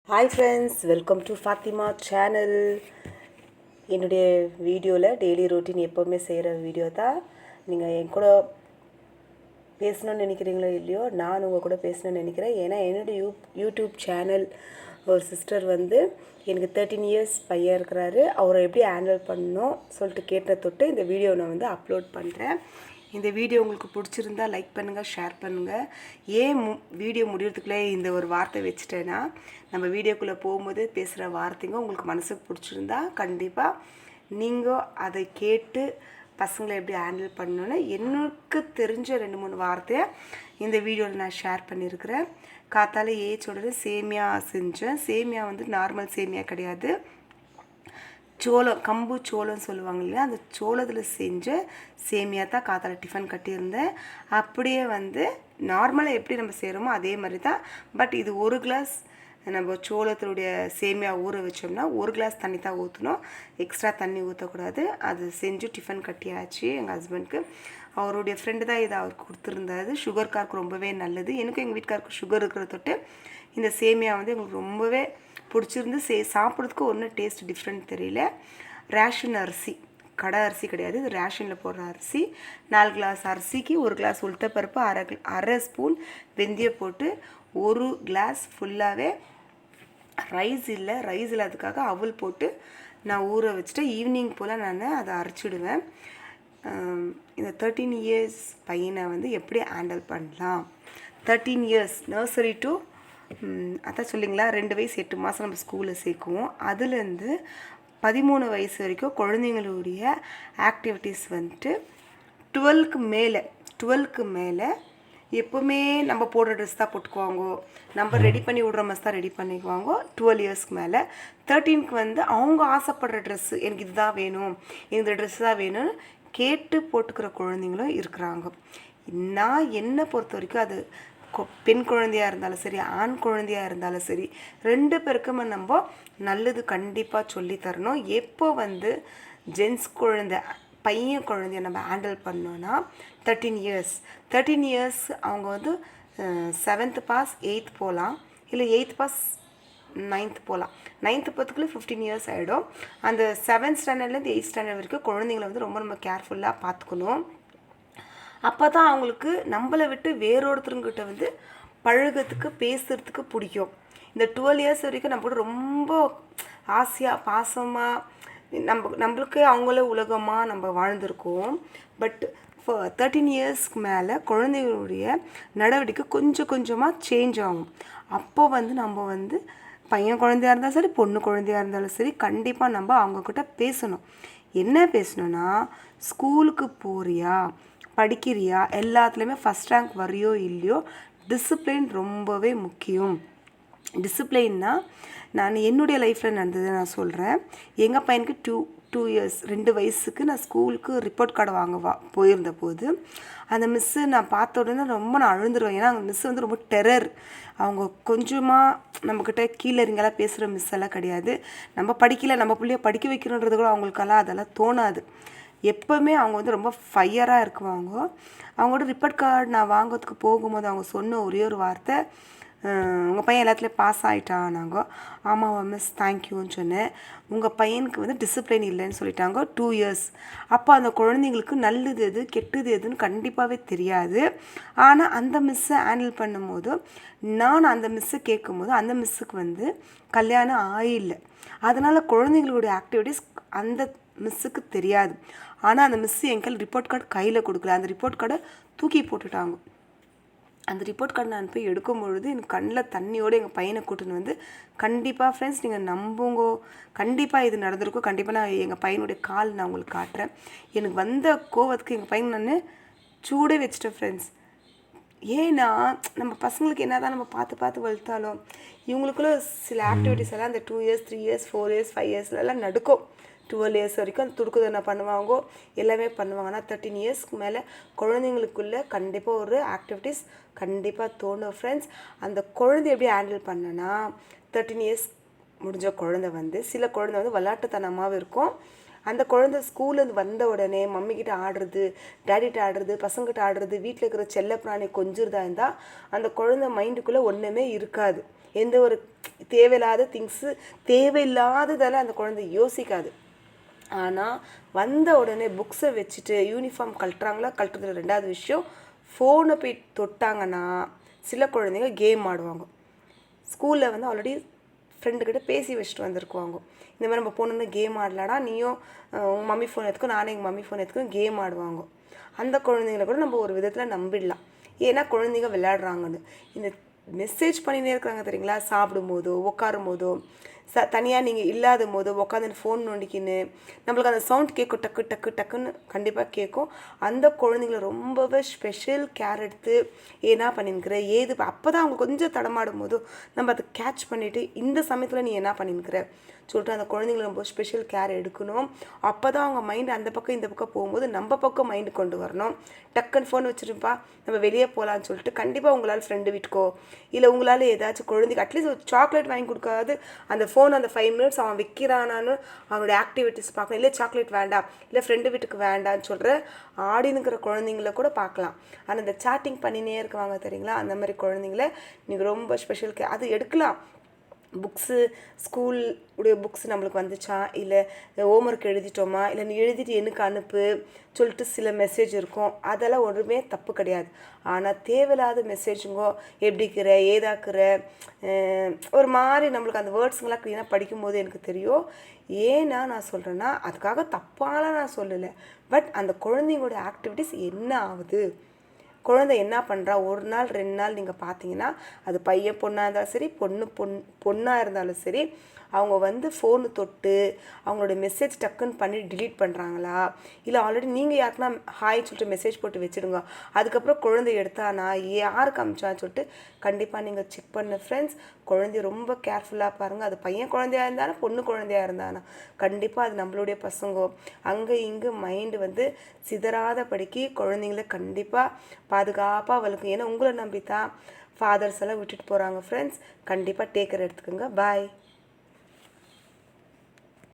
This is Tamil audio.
Hi friends, welcome to Fatima channel. என்னுடைய வீடியோவில் டெய்லி ரொட்டீன் எப்போவுமே செய்கிற வீடியோ தான். நீங்கள் என் கூட பேசணும்னு நினைக்கிறீங்களோ இல்லையோ, நான் உங்கள் கூட பேசணும்னு நினைக்கிறேன். ஏன்னா என்னுடைய யூடியூப் சேனல் ஒரு சிஸ்டர் எனக்கு 13 இயர்ஸ் பையன் இருக்கிறாரு. அவரை எப்படி ஹேண்டில் பண்ணணும் சொல்லிட்டு கேட்ட தொட்டு இந்த வீடியோ நான் அப்லோட் பண்ணுறேன். இந்த வீடியோ உங்களுக்கு பிடிச்சிருந்தா லைக் பண்ணுங்கள், ஷேர் பண்ணுங்கள். ஏன் வீடியோ முடியறதுக்குள்ளே இந்த ஒரு வார்த்தை வச்சுட்டேன்னா, நம்ம வீடியோக்குள்ளே போகும்போது பேசுகிற வார்த்தைங்க உங்களுக்கு மனசுக்கு பிடிச்சிருந்தா கண்டிப்பாக நீங்கள் அதை கேட்டு பசங்களை எப்படி ஹேண்டில் பண்ணணுன்னு எனக்கு தெரிஞ்ச 2-3 வார்த்தையை இந்த வீடியோவில் நான் ஷேர் பண்ணியிருக்கிறேன். காத்தால உடனே சேமியா செஞ்சேன். சேமியா நார்மல் சேமியா கிடையாது, சோளம், கம்பு சோளம் சொல்லுவாங்க இல்லையா, அந்த சோளத்தில் செஞ்ச சேமியா தான் காத்தால டிஃபன் கட்டியிருந்தேன். அப்படியே நார்மலாக எப்படி நம்ம செய்கிறோமோ அதே மாதிரி தான். பட் இது 1 கிளாஸ் நம்ம சோளத்தினுடைய சேமியா ஊற வச்சோம்னா 1 கிளாஸ் தண்ணி தான் ஊற்றணும், எக்ஸ்ட்ரா தண்ணி ஊற்றக்கூடாது. அது செஞ்சு டிஃபன் கட்டியாச்சு எங்கள் ஹஸ்பண்ட்க்கு. அவருடைய ஃப்ரெண்டு தான் இதை அவருக்கு கொடுத்துருந்தாரு. சுகர்காருக்கு ரொம்பவே நல்லது. எனக்கும் எங்கள் வீட்டுக்காருக்கு சுகர் இருக்கிற தொட்டு இந்த சேமியா எங்களுக்கு ரொம்பவே பிடிச்சிருந்து. சாப்பிட்றதுக்கு ஒன்றும் டேஸ்ட் டிஃப்ரெண்ட் தெரியல. ரேஷன் அரிசி, கடை அரிசி கிடையாது, இது ரேஷனில் போடுற அரிசி. 4 கிளாஸ் அரிசிக்கு 1 கிளாஸ் உளுத்தப்பருப்பு, அரை ஸ்பூன் வெந்தயம் போட்டு 1 கிளாஸ் ஃபுல்லாகவே ரைஸ் இல்லாததுக்காக அவல் போட்டு நான் ஊற வச்சுட்டு ஈவினிங் போல் நான் அதை அரைச்சிடுவேன். இந்த 13 இயர்ஸ் பையனை எப்படி ஹேண்டில் பண்ணலாம், 13 இயர்ஸ் நர்சரி டு அதான் சொல்லிங்களா, 2 வயசு 8 மாதம் நம்ம ஸ்கூலில் சேர்க்குவோம். அதுலேருந்து 13 வயசு வரைக்கும் குழந்தைங்களுடைய ஆக்டிவிட்டீஸ் 12க்கு மேலே எப்போவுமே நம்ம போடுற ட்ரெஸ் தான் போட்டுக்குவாங்கோ, நம்ம ரெடி பண்ணி விடுற மாதிரி தான் ரெடி பண்ணிக்குவாங்கோ. 12 இயர்ஸ்க்கு மேலே 13க்கு அவங்க ஆசைப்படுற ட்ரெஸ்ஸு, எனக்கு இதுதான் வேணும், இந்த ட்ரெஸ் தான் வேணும்னு கேட்டு போட்டுக்கிற குழந்தைங்களும் இருக்கிறாங்க. நான் என்னை பொறுத்த வரைக்கும் அது பெண் குழந்தையாக இருந்தாலும் சரி, ஆண் குழந்தையாக இருந்தாலும் சரி, 2 பேருக்குமே நம்ம நல்லது கண்டிப்பாக சொல்லி தரணும். எப்போ ஜென்ஸ் குழந்தை, பையன் குழந்தைய நம்ம ஹேண்டில் பண்ணோன்னா 13 இயர்ஸ் அவங்க 7th பாஸ் 8th போகலாம், இல்லை 8th பாஸ் 9th போகலாம். 9th போகிறதுக்குள்ளே 15 இயர்ஸ் ஆகிடும். அந்த 7th ஸ்டாண்டர்ட்லேருந்து 8th ஸ்டாண்டர்ட் வரைக்கும் குழந்தைங்களை ரொம்ப கேர்ஃபுல்லாக பார்த்துக்கணும். அப்போ தான் அவங்களுக்கு நம்மளை விட்டு வேறொருத்தருங்கிட்ட பழகிறதுக்கு, பேசுகிறதுக்கு பிடிக்கும். இந்த 12 இயர்ஸ் வரைக்கும் நம்ம கூட ரொம்ப ஆசையாக, பாசமாக, நம்மளுக்கு அவங்கள உலகமாக நம்ம வாழ்ந்திருக்கோம். பட் 13 இயர்ஸ்க்கு மேலே குழந்தைகளுடைய நடவடிக்கை கொஞ்சம் கொஞ்சமாக சேஞ்ச் ஆகும். அப்போ நம்ம பையன் குழந்தையாக இருந்தாலும் சரி, பொண்ணு குழந்தையாக இருந்தாலும் சரி, கண்டிப்பாக நம்ம அவங்கக்கிட்ட பேசணும். என்ன பேசணுன்னா, ஸ்கூலுக்கு போறியா, படிக்கிறியா, எல்லாத்துலேயுமே ஃபஸ்ட் ரேங்க் வரையோ இல்லையோ, டிசிப்ளின் ரொம்பவே முக்கியம். டிசிப்ளின்னா நான் என்னுடைய லைஃப்பில் நடந்ததை நான் சொல்கிறேன். எங்கள் பையனுக்கு 2 இயர்ஸ் 2 வயசுக்கு நான் ஸ்கூலுக்கு ரிப்போர்ட் கார்டு போயிருந்த போது அந்த மிஸ்ஸு நான் பார்த்த உடனே நான் அழுந்துருவேன். ஏன்னா அந்த மிஸ் ரொம்ப டெரர். அவங்க கொஞ்சமாக நம்மக்கிட்ட கீழே இறங்கெல்லாம் பேசுகிற மிஸ் எல்லாம் கிடையாது. நம்ம படிக்கலை, நம்ம பிள்ளைய படிக்க வைக்கணுன்றது கூட அவங்களுக்கெல்லாம் அதெல்லாம் தோணாது. எப்போவுமே அவங்க ரொம்ப ஃபயராக இருக்குவாங்க. அவங்களோட ரிப்போர்ட் கார்டு நான் வாங்கிறதுக்கு போகும்போது அவங்க சொன்ன ஒரே ஒரு வார்த்தை, உங்கள் பையன் எல்லாத்துலேயும் பாஸ் ஆகிட்டானாங்க. ஆமாவா மிஸ், தேங்க்யூன்னு சொன்னேன். உங்கள் பையனுக்கு டிசிப்ளின் இல்லைன்னு சொல்லிட்டாங்க 2 இயர்ஸ். அப்போ அந்த குழந்தைங்களுக்கு நல்லது எது கெட்டது எதுன்னு கண்டிப்பாகவே தெரியாது. ஆனால் அந்த மிஸ்ஸை ஹேண்டில் பண்ணும்போது, நான் அந்த மிஸ்ஸை கேட்கும்போது அந்த மிஸ்ஸுக்கு கல்யாணம் ஆயில்லை. அதனால் குழந்தைங்களுடைய ஆக்டிவிட்டீஸ் அந்த மிஸ்ஸுக்கு தெரியாது. ஆனால் அந்த மிஸ்ஸு எங்கள் ரிப்போர்ட் கார்டு கையில் கொடுக்கல, அந்த ரிப்போர்ட் கார்டை தூக்கி போட்டுட்டாங்க. அந்த ரிப்போர்ட் கார்டு நான் போய் எடுக்கும்பொழுது எனக்கு கண்ணில் தண்ணியோடு எங்கள் பையனை கூட்டுன்னு கண்டிப்பாக ஃப்ரெண்ட்ஸ் நீங்கள் நம்புங்கோ, கண்டிப்பாக இது நடந்திருக்கும். கண்டிப்பாக நான் எங்கள் பையனுடைய கால் நான் உங்களுக்கு காட்டுறேன். எனக்கு வந்த கோவத்துக்கு எங்கள் பையன் நான் சூடே வச்சுட்டேன் ஃப்ரெண்ட்ஸ். ஏன்னா நம்ம பசங்களுக்கு என்ன தான் நம்ம பார்த்து வளர்த்தாலும் இவங்களுக்குள்ள சில ஆக்டிவிட்டீஸ் எல்லாம் அந்த 2 இயர்ஸ் 3 இயர்ஸ் 4 இயர்ஸ் 5 இயர்ஸ்லாம் நடக்கும். 12 இயர்ஸ் வரைக்கும் அந்த துடுக்குதனை பண்ணுவாங்க, எல்லாமே பண்ணுவாங்க. ஆனால் 13 இயர்ஸ்க்கு மேலே குழந்தைங்களுக்குள்ளே கண்டிப்பாக ஒரு ஆக்டிவிட்டீஸ் கண்டிப்பாக தோணும் ஃப்ரெண்ட்ஸ். அந்த குழந்தை எப்படி ஹேண்டில் பண்ணனா, 13 இயர்ஸ் முடிஞ்ச குழந்தை சில குழந்தை விளையாட்டுத்தனமாகவும் இருக்கும். அந்த குழந்தை ஸ்கூல்லேருந்து வந்த உடனே மம்மிக்கிட்ட ஆடுறது, டேடிகிட்ட ஆடுறது, பசங்கிட்ட ஆடுறது, வீட்டில் இருக்கிற செல்ல பிராணி கொஞ்சிறதா இருந்தால் அந்த குழந்தை மைண்டுக்குள்ளே ஒன்றுமே இருக்காது. எந்த ஒரு தேவையில்லாத திங்ஸு தேவையில்லாததெல்லாம் அந்த குழந்தை யோசிக்காது. ஆனால் வந்த உடனே புக்ஸை வச்சுட்டு யூனிஃபார்ம் கழட்டுறாங்களா கழட்டுறதுல ரெண்டாவது விஷயம், ஃபோனை போய் தொட்டாங்கன்னா சில குழந்தைங்க கேம் ஆடுவாங்க. ஸ்கூலில் வந்து ஆல்ரெடி ஃப்ரெண்டுக்கிட்ட பேசி வச்சுட்டு வந்திருக்குவாங்க, இந்த மாதிரி நம்ம போனோன்னு கேம் ஆடலாடா, நீயும் உங்கள் மம்மி ஃபோன் எடுத்துக்கோ, நானும் எங்கள் மம்மி ஃபோன் எடுத்துக்கோ, கேம் ஆடுவாங்க. அந்த குழந்தைங்கள கூட நம்ம ஒரு விதத்தில் நம்பிடலாம், ஏன்னா குழந்தைங்க விளையாடுறாங்கன்னு. இந்த மெசேஜ் பண்ணினே இருக்கிறாங்க தெரியுங்களா, சாப்பிடும் போதோ உட்காரும் போதோ தனியாக நீங்கள் இல்லாத போது உட்காந்து ஃபோன் நோண்டிக்கின்னு நம்மளுக்கு அந்த சவுண்ட் கேட்கும், டக்கு டக்கு டக்குன்னு கண்டிப்பாக கேட்கும். அந்த குழந்தைங்கள ரொம்பவே ஸ்பெஷல் கேர் எடுத்து ஏன்னா பண்ணின்னுக்கிற ஏது அப்போ தான் அவங்க கொஞ்சம் தடமாடும் போது நம்ம அதை கேட்ச் பண்ணிவிட்டு இந்த சமயத்தில் நீ என்ன பண்ணின்னுக்கிற சொல்லிட்டு அந்த குழந்தைங்கள ரொம்ப ஸ்பெஷல் கேர் எடுக்கணும். அப்போ தான் அவங்க மைண்டு அந்த பக்கம் இந்த பக்கம் போகும்போது நம்ம பக்கம் மைண்டு கொண்டு வரணும். டக்குன்னு ஃபோன் வச்சுருப்பா நம்ம வெளியே போகலான்னு சொல்லிட்டு கண்டிப்பாக உங்களால் ஃப்ரெண்டு வீட்டுக்கோ இல்லை உங்களால் ஏதாச்சும் குழந்தைக்கு அட்லீஸ்ட் ஒரு சாக்லேட் வாங்கி கொடுக்காது அந்த ஃபோன் அந்த 5 மினிட்ஸ் அவன் வைக்கிறானான்னு அவனோட ஆக்டிவிட்டிஸ் பார்க்கணும். இல்லை சாக்லேட் வேண்டாம், இல்லை ஃப்ரெண்டு வீட்டுக்கு வேண்டான்னு சொல்கிற ஆடினுக்கிற குழந்தைங்கள கூட பார்க்கலாம். ஆனால் இந்த சாட்டிங் பண்ணினே இருக்குவாங்க தெரியுங்களா, அந்த மாதிரி குழந்தைங்கள நீங்கள் ரொம்ப ஸ்பெஷல் கேர் அது எடுக்கலாம். புக்ஸு ஸ்கூல் உடைய புக்ஸ் நம்மளுக்கு வந்துச்சா, இல்லை ஹோம்ஒர்க் எழுதிட்டோமா, இல்லை நீ எழுதிட்டு எனக்கு அனுப்பு சொல்லிட்டு சில மெசேஜ் இருக்கும், அதெல்லாம் ஒன்றுமே தப்பு கிடையாது. ஆனால் தேவையில்லாத மெசேஜுங்கோ எப்படிக்கிற ஏதாக்குற ஒரு மாதிரி நம்மளுக்கு அந்த வேர்ட்ஸுங்கெல்லாம் க்ளீனாக படிக்கும்போது எனக்கு தெரியும். ஏன்னா நான் சொல்கிறேன்னா அதுக்காக தப்பாலாம் நான் சொல்லலை, பட் அந்த குழந்தைங்களோட ஆக்டிவிட்டீஸ் என்ன ஆகுது, குழந்தை என்ன பண்ணுறா, ஒரு நாள் 2 நாள் நீங்கள் பார்த்தீங்கன்னா அது பையன் பொண்ணாக இருந்தாலும் சரி பொண்ணாக இருந்தாலும் சரி அவங்க வந்து ஃபோனு தொட்டு அவங்களோட மெசேஜ் டக்குன்னு பண்ணி டிலீட் பண்ணுறாங்களா, இல்லை ஆல்ரெடி நீங்கள் யாருக்குன்னா ஹாய் சொல்லிட்டு மெசேஜ் போட்டு வச்சுடுங்க, அதுக்கப்புறம் குழந்தை எடுத்தானா யாருக்கு அமிச்சான்னு சொல்லிட்டு கண்டிப்பாக நீங்கள் செக் பண்ணு ஃப்ரெண்ட்ஸ். குழந்தைய ரொம்ப கேர்ஃபுல்லாக பாருங்கள். அது பையன் குழந்தையாக இருந்தாலும் பொண்ணு குழந்தையாக இருந்தானா கண்டிப்பாக அது நம்மளுடைய பசங்க அங்கே இங்கே மைண்டு வந்து சிதறாதபடிக்கு குழந்தைங்கள கண்டிப்பாக பாதுகாப்பாக அவளுக்கு, ஏன்னா உங்களை நம்பி தான் ஃபாதர்ஸ் எல்லாம் விட்டுட்டு போகிறாங்க ஃப்ரெண்ட்ஸ். கண்டிப்பாக டேக்கர் எடுத்துக்கோங்க. பாய்.